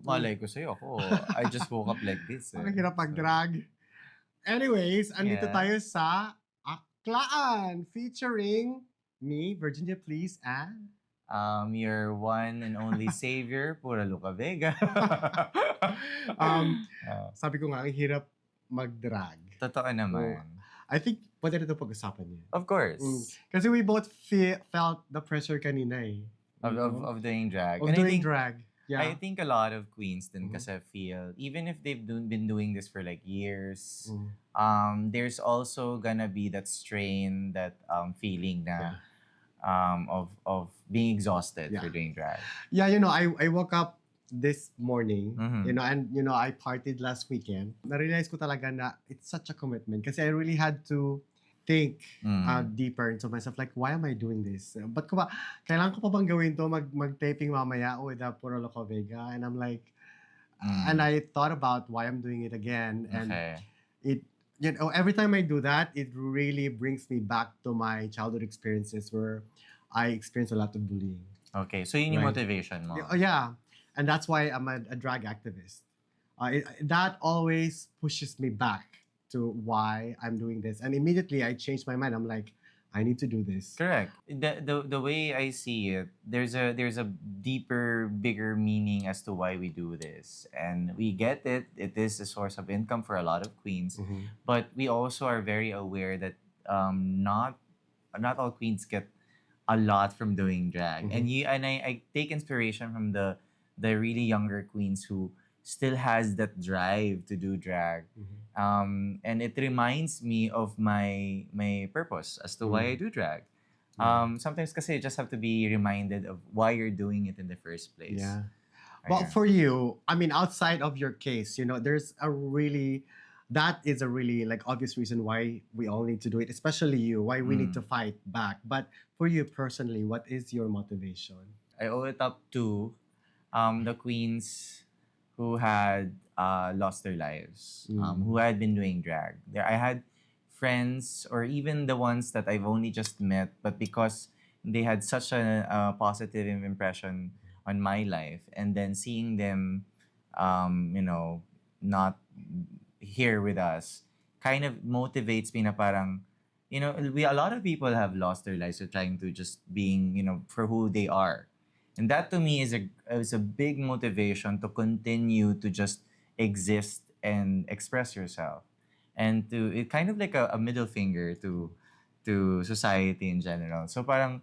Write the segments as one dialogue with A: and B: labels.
A: Malay ko sa'yo ako. I just woke up like this.
B: Ang hirap mag-drag. Anyways, andito
A: Yeah.
B: tayo sa ACCLAAN featuring me, Virginia Please, and
A: Your one and only savior, Pura Luka Vega.
B: sabi ko nga, ang hirap mag-drag.
A: Totoo naman.
B: I think pwede na ito pag-usapan niya.
A: Of course.
B: Kasi we both felt the pressure kanina eh.
A: Of doing drag.
B: Of
A: And
B: doing drag. Yeah.
A: I think a lot of queens din kasi feel, even if they've been doing this for like years, there's also gonna be that strain, that feeling na of being exhausted for doing drag.
B: Yeah, I woke up this morning, and I partied last weekend. Na-realize ko talaga na it's such a commitment kasi I really had to think deeper into myself, like, why am I doing this? Ba't ko ba, kailangan ko pa bang gawin to, mag-taping mamaya with Pura Luka Vega? And I'm like, and I thought about why I'm doing it again. And it, every time I do that, it really brings me back to my childhood experiences where I experienced a lot of bullying.
A: Okay, so yun yung motivation mo.
B: Yeah, and that's why I'm a drag activist. That always pushes me back to why I'm doing this. And immediately I changed my mind. I'm like, I need to do this.
A: Correct. The way I see it, there's a deeper, bigger meaning as to why we do this. And we get it. It is a source of income for a lot of queens. But we also are very aware that not all queens get a lot from doing drag. And I take inspiration from the really younger queens who still has that drive to do drag. And it reminds me of my purpose as to why I do drag. Sometimes kasi you just have to be reminded of why you're doing it in the first place.
B: Yeah. Well, for you, I mean, outside of your case, there's that is a really like obvious reason why we all need to do it, especially you, why we need to fight back. But for you personally, what is your motivation?
A: I owe it up to the queens who had lost their lives, who had been doing drag. I had friends, or even the ones that I've only just met, but because they had such a positive impression on my life, and then seeing them, not here with us, kind of motivates me na parang, a lot of people have lost their lives, so trying to just being, for who they are. And that to me is a big motivation to continue to just exist and express yourself. And it kind of like a middle finger to society in general. So parang,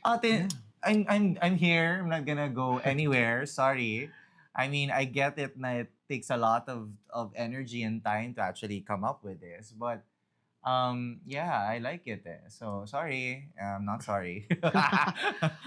A: I'm here. I'm not gonna go anywhere. Sorry. I mean, I get it na it takes a lot of energy and time to actually come up with this. But yeah, I like it. So sorry, I'm not sorry.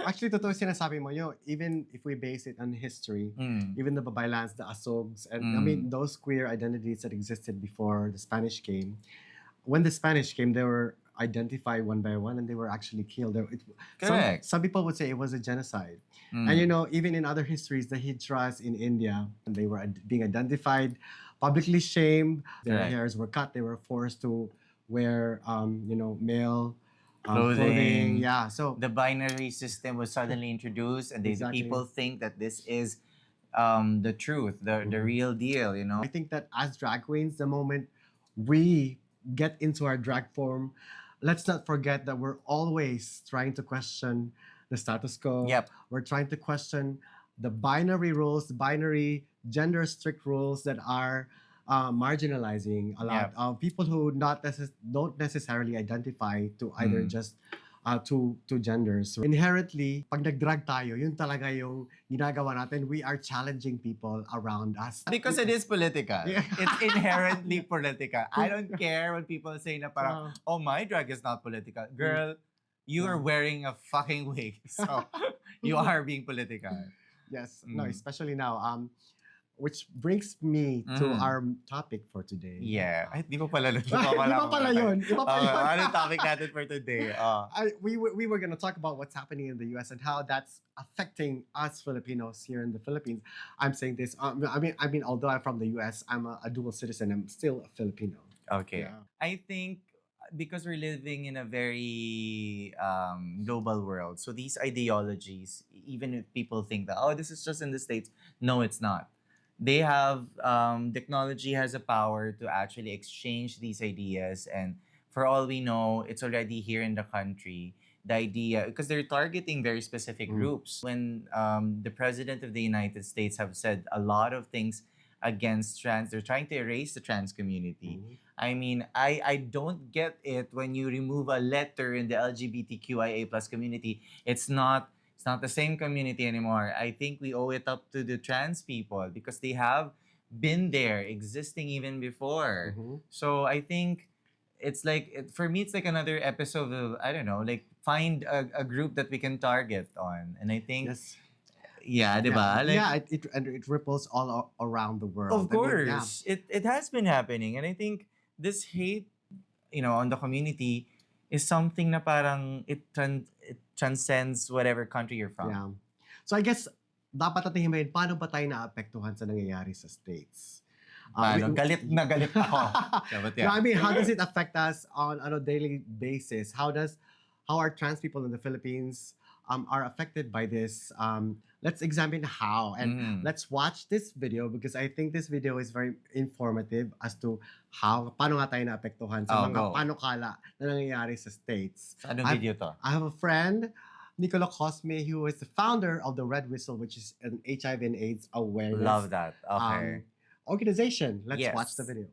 B: Actually, totoo sinasabi mo yun. Even if we base it on history, even the Babaylans, the Asogs, and I mean those queer identities that existed before the Spanish came. When the Spanish came, they were identified one by one, and they were actually killed.
A: Correct.
B: Some people would say it was a genocide. And even in other histories, the Hijras in India, they were being identified, publicly shamed. Their hairs were cut. They were forced to wear, male clothing. Yeah, so
A: the binary system was suddenly introduced, and people think that this is the truth, the real deal.
B: I think that as drag queens, the moment we get into our drag form, let's not forget that we're always trying to question the status quo.
A: Yep.
B: We're trying to question the binary rules, the binary gender strict rules that are marginalizing a lot of people who don't necessarily identify to either just two genders. So inherently, pag nag-drag tayo, yun talaga yung ginagawa natin. We are challenging people around us.
A: Because it is political. It's inherently political. I don't care when people say na parang, oh, my drag is not political. Girl, you are wearing a fucking wig. So you are being political.
B: Yes. No, especially now. Which brings me to our topic for today.
A: Yeah. Ay, di pa pala yun.
B: Iba pala yun.
A: Anong topic natin for today?
B: We were going to talk about what's happening in the US and how that's affecting us Filipinos here in the Philippines. I'm saying this, I mean, although I'm from the US, I'm a dual citizen. I'm still a Filipino.
A: Okay. Yeah. I think because we're living in a very global world, so these ideologies, even if people think that, oh, this is just in the States, no, it's not. they have technology has a power to actually exchange these ideas, and for all we know, it's already here in the country. The idea, because they're targeting very specific
B: Mm.
A: groups. When the president of the United States have said a lot of things against trans, they're trying to erase the trans community.
B: Mm.
A: I mean, I don't get it when you remove a letter in the LGBTQIA plus community. It's not the same community anymore. I think we owe it up to the trans people because they have been there, existing even before.
B: Mhm.
A: So I think it's like for me, it's like another episode of, I don't know, like find a group that we can target on, and I think
B: Yes.
A: yeah,
B: Yeah.
A: diba? Like
B: Yeah. It ripples all around the
A: of
B: world. I mean, yeah.
A: course, it has been happening, and I think this hate, on the community is something na parang it transcends whatever country you're from.
B: Yeah. So I guess dapat natin himayin paano ba tayo naapektuhan sa nangyayari sa States.
A: Paano? Galit na galit ako. Dapat
B: No,
A: yan.
B: I mean, how does it affect us on a daily basis? How are trans people in the Philippines are affected by this? Let's examine how, and
A: Mhm.
B: let's watch this video because I think this video is very informative as to paano nga tayo naapektuhan sa
A: Oh,
B: mga
A: go.
B: panukala na nangyayari sa States.
A: Sa anong video to?
B: I have a friend, Nicola Cosme, who is the founder of the Red Whistle, which is an HIV and AIDS awareness
A: Love that. Okay.
B: organization. Let's
A: Yes.
B: watch the video.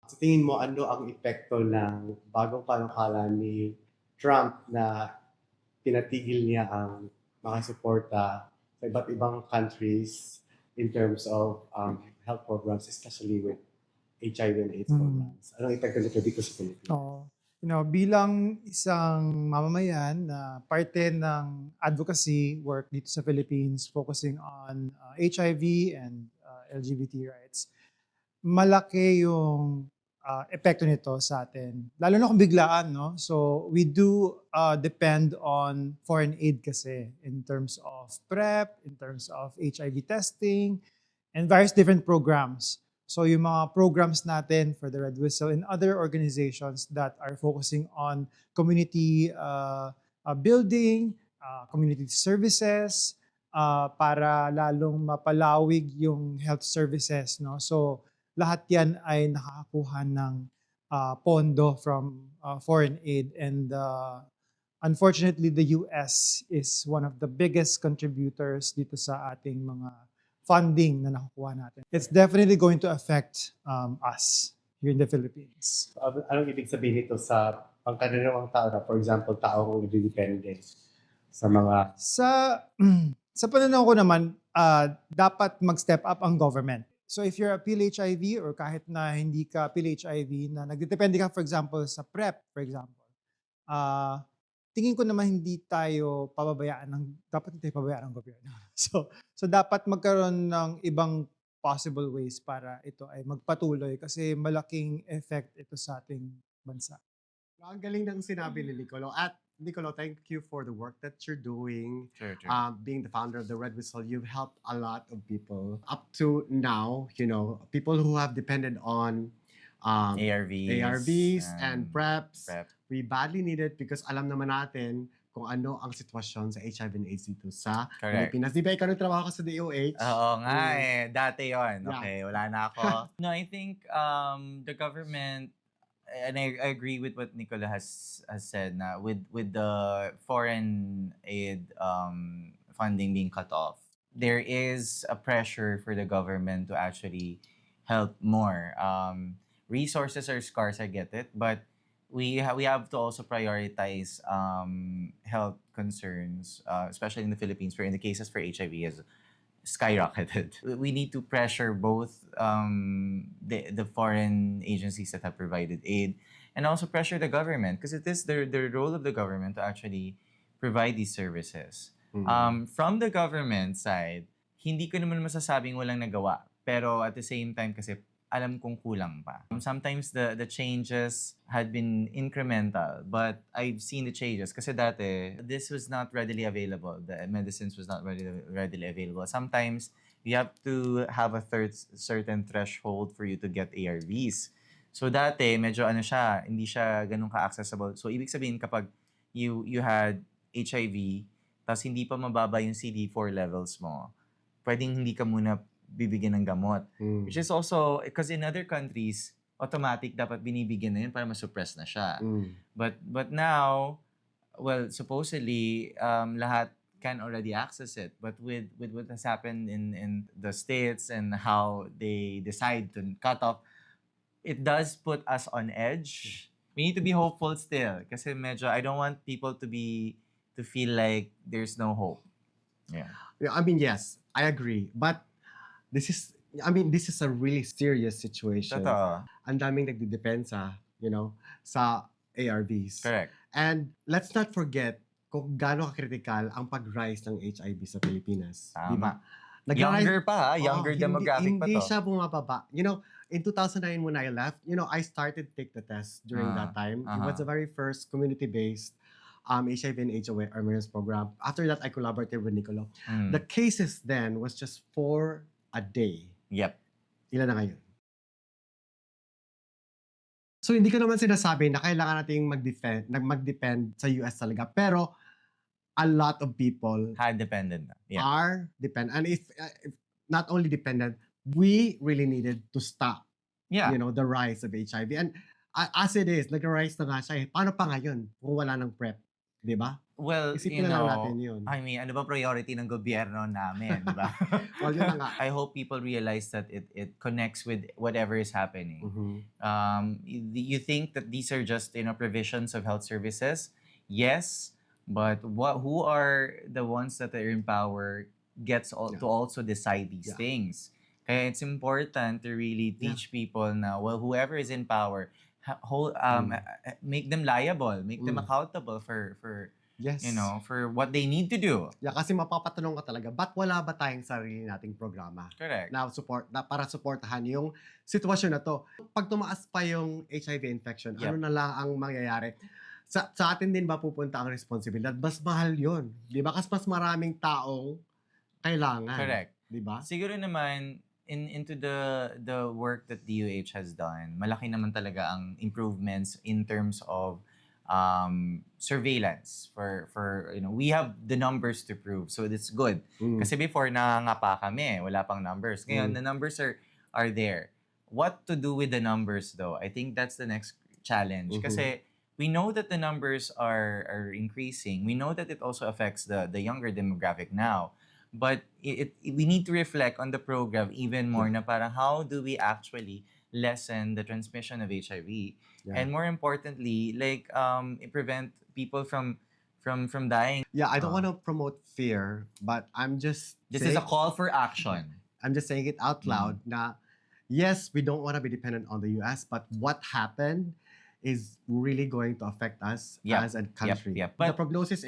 B: Sa tingin mo, ano ang epekto ng bagong panukala ni Trump na pinatigil niya ang mga suporta sa iba't ibang countries in terms of health programs, especially with HIV and AIDS programs? Anong epekto nito dito sa Pilipinas?
C: Oo. Bilang isang mamamayan na parte ng advocacy work dito sa Philippines focusing on HIV and LGBT rights, malaki yung epekto nito sa atin. Lalo na kung biglaan, no? So, we do depend on foreign aid kasi in terms of PrEP, in terms of HIV testing, and various different programs. So yung mga programs natin for the Red Whistle and other organizations that are focusing on community building, community services, para lalong mapalawig yung health services. No? So lahat yan ay nakakakuha ng pondo from foreign aid, and unfortunately the US is one of the biggest contributors dito sa ating mga funding na nakukuha natin. It's definitely going to affect us here in the Philippines.
B: So, anong ibig sabihin nito sa pangkaraniwang tao na, for example, taong independent sa mga...
C: Sa pananaw ko naman, dapat mag-step up ang government. So if you're a PhilHIV or kahit na hindi ka PhilHIV na nagdepende ka, for example, sa PrEP, for example, tingin ko naman dapat hindi tayo pababayaan ng gobyerno. So dapat magkaroon ng ibang possible ways para ito ay magpatuloy kasi malaking effect ito sa ating bansa.
B: Ang galing ng sinabi ni Nicolo. At Nicolo, thank you for the work that you're doing.
A: Sure.
B: Being the founder of the Red Whistle, you've helped a lot of people. Up to now, people who have depended on ARVs and PrEPs. We badly need it because alam naman natin kung ano ang sitwasyon sa HIV and AIDS dito sa
A: Correct.
B: Pilipinas. Di ba ikaw nagtrabaho ka sa DOH?
A: Oo nga dati yon.
B: Yeah.
A: Okay, wala na ako. No, I think the government, and I agree with what Nicola has said na with the foreign aid funding being cut off, there is a pressure for the government to actually help more. Resources are scarce, I get it, but we have to also prioritize health concerns, especially in the Philippines, where in the cases for HIV has skyrocketed. We need to pressure both the foreign agencies that have provided aid and also pressure the government because it is the role of the government to actually provide these services. From the government side, hindi ko naman masasabing walang nagawa. Pero at the same time kasi alam kong kulang pa. Sometimes the changes had been incremental, but I've seen the changes. Kasi dati, this was not readily available. The medicines was not readily available. Sometimes, you have to have a certain threshold for you to get ARVs. So dati, medyo hindi siya ganun ka-accessible. So ibig sabihin, kapag you had HIV, tapos hindi pa mababa yung CD4 levels mo, pwedeng hindi ka muna bibigyan ng gamot. Which is also, because in other countries, automatic dapat binibigyan na yun para ma-suppress na siya. But now, well, supposedly, lahat can already access it. But with what has happened in the States and how they decide to cut off, it does put us on edge. We need to be hopeful still. Kasi medyo, I don't want people to feel like there's no hope. Yeah.
B: I mean, yes, I agree. But this is a really serious situation.
A: Totoo.
B: Ang daming nagdidepensa, sa ARVs.
A: Correct.
B: And let's not forget kung gaano ka-critical ang pag-rise ng HIV sa Pilipinas.
A: Tama.
B: Diba?
A: Younger pa, younger demographic pa to.
B: Hindi siya bumababa. In 2009 when I left, I started to take the test during that time. It was the very first community-based HIV and AIDS awareness program. After that, I collaborated with Nicolo. The cases then was just 4 a day.
A: Yep.
B: Ilan na ngayon? So, hindi ko naman sinasabi na kailangan nating mag-depend sa US talaga. Pero, a lot of people
A: High dependent na. Yeah.
B: are dependent. And if not only dependent, we really needed to stop, the rise of HIV. And as it is, nag-rise na nga siya. Paano pa ngayon kung wala ng PrEP? Di ba?
A: Well,
B: Isipin na lang natin yun.
A: I mean, ano ba priority ng gobyerno namin, di ba?
B: Well, yun na nga.
A: I hope people realize that it connects with whatever is happening. You think that these are just, provisions of health services? Yes, but who are the ones that are in power to also decide these things? Kaya it's important to really teach people na, well, whoever is in power, make them liable, make them accountable for
B: Yes.
A: for what they need to do.
B: Yeah, kasi mapapatanong ka talaga, ba't wala ba tayong sarili nating programa?
A: Correct.
B: Para supportahan yung sitwasyon na to. Pag tumaas pa yung HIV infection, ano na lang ang mangyayari? Sa atin din ba pupunta ang responsibilidad? Mas mahal yun. Di ba? Kasi mas maraming taong kailangan.
A: Correct.
B: Di ba?
A: Siguro naman, into the work that DOH has done, malaki naman talaga ang improvements in terms of surveillance for we have the numbers to prove, so it's good. Kasi before nangangapa kami, wala pang numbers. Ngayon the numbers are there. What to do with the numbers though? I think that's the next challenge. Kasi we know that the numbers are increasing. We know that it also affects the younger demographic now. But we need to reflect on the program even more na parang how do we actually lessen the transmission of HIV? And more importantly, prevent people from dying.
B: Yeah, I don't want to promote fear, but
A: This is a call for action.
B: I'm just saying it out loud na yes, we don't want to be dependent on the US, but what happened is really going to affect us as a country.
A: But
B: the prognosis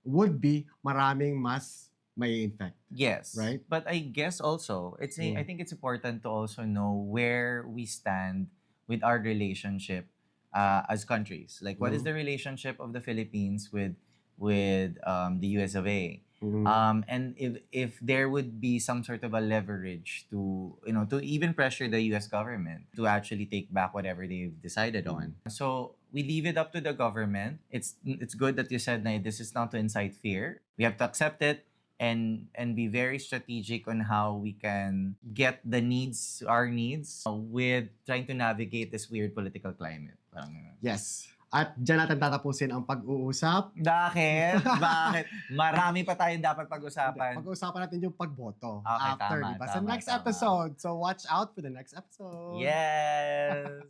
B: would be maraming mas may infect.
A: Yes.
B: Right?
A: But I guess also, I think it's important to also know where we stand with our relationship as countries. Like, what is the relationship of the Philippines with the US of A? And if there would be some sort of a leverage to even pressure the US government to actually take back whatever they've decided on. So we leave it up to the government. It's good that you said na this is not to incite fear. We have to accept it and be very strategic on how we can get our needs with trying to navigate this weird political climate.
B: Yes. At dyan natin tatapusin ang pag-uusap.
A: Bakit? Bakit? Marami pa tayong dapat pag-usapan.
B: Pag-uusapan natin yung pagboto
A: Okay,
B: after,
A: tama,
B: diba? Sa
A: tama,
B: next
A: tama.
B: episode. So watch out for the next episode.
A: Yes!